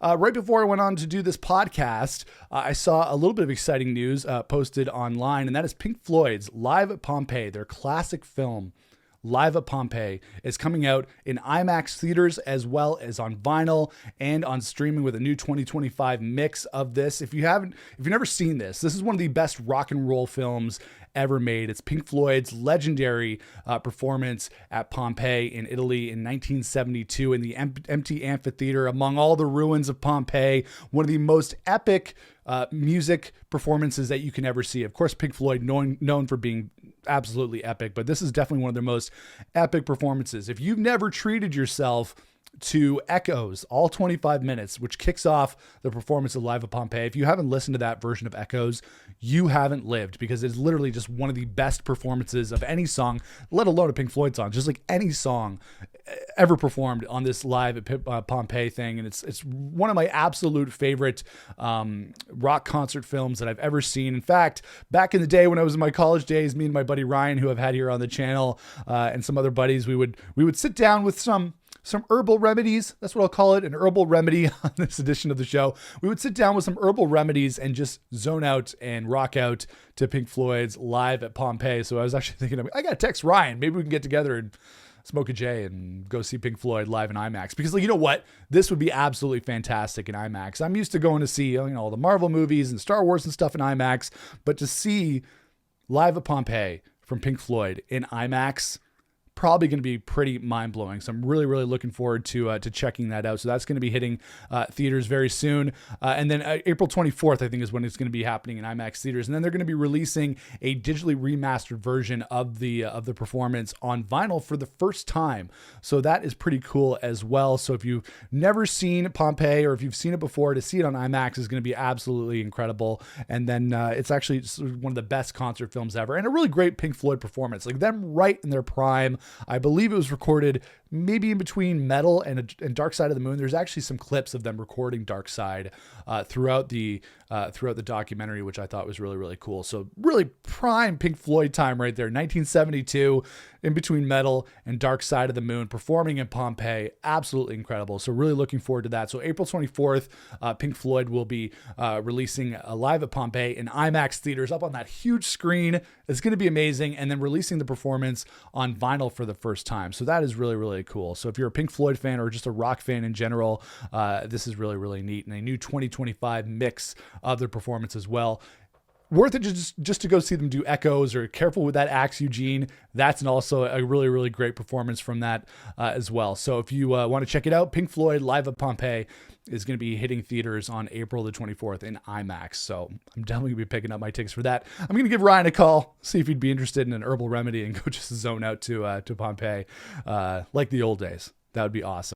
Right before I went on to do this podcast, I saw a little bit of exciting news posted online, and that is Pink Floyd's Live at Pompeii, their classic film. Live at Pompeii is coming out in IMAX theaters as well as on vinyl and on streaming with a new 2025 mix of this. If you've never seen this is one of the best rock and roll films ever made. It's Pink Floyd's legendary performance at Pompeii in Italy in 1972 in the empty amphitheater among all the ruins of Pompeii. One of the most epic music performances that you can ever see. Of course, Pink Floyd known for being absolutely epic, but this is definitely one of their most epic performances. If you've never treated yourself to Echoes, all 25 minutes, which kicks off the performance of Live at Pompeii, if you haven't listened to that version of Echoes, you haven't lived, because it's literally just one of the best performances of any song, let alone a Pink Floyd song, just like any song ever performed on this Live at Pompeii thing. And it's one of my absolute favorite rock concert films that I've ever seen. In fact, back in the day when I was in my college days, me and my buddy Ryan, who I've had here on the channel, and some other buddies, we would sit down with some herbal remedies. That's what I'll call it, an herbal remedy on this edition of the show. We would sit down with some herbal remedies and just zone out and rock out to Pink Floyd's Live at Pompeii. So I was actually thinking, I got to text Ryan. Maybe we can get together and smoke a J and go see Pink Floyd live in IMAX. Because, you know what? This would be absolutely fantastic in IMAX. I'm used to going to see, all the Marvel movies and Star Wars and stuff in IMAX. But to see Live at Pompeii from Pink Floyd in IMAX, probably going to be pretty mind-blowing. So I'm really, really looking forward to checking that out. So that's going to be hitting theaters very soon. And then April 24th, I think, is when it's going to be happening in IMAX theaters. And then they're going to be releasing a digitally remastered version of the performance on vinyl for the first time. So that is pretty cool as well. So if you've never seen Pompeii, or if you've seen it before, to see it on IMAX is going to be absolutely incredible. And then it's actually one of the best concert films ever, and a really great Pink Floyd performance. Like, them right in their prime. I believe it was recorded maybe in between Metal and Dark Side of the Moon. There's actually some clips of them recording Dark Side throughout the documentary, which I thought was really, really cool. So really prime Pink Floyd time right there. 1972, in between Metal and Dark Side of the Moon, performing in Pompeii. Absolutely incredible. So really looking forward to that. So April 24th, Pink Floyd will be releasing Live at Pompeii in IMAX theaters up on that huge screen. It's going to be amazing. And then releasing the performance on vinyl for the first time. So that is really, really cool. So if you're a Pink Floyd fan or just a rock fan in general, this is really, really neat. And a new 2025 mix of their performance as well. Worth it just to go see them do Echoes, or Careful with That Axe, Eugene. That's also a really, really great performance from that as well. So if you want to check it out, Pink Floyd Live at Pompeii is going to be hitting theaters on April the 24th in IMAX. So I'm definitely going to be picking up my tickets for that. I'm going to give Ryan a call, see if he'd be interested in an herbal remedy, and go just zone out to Pompeii like the old days. That would be awesome.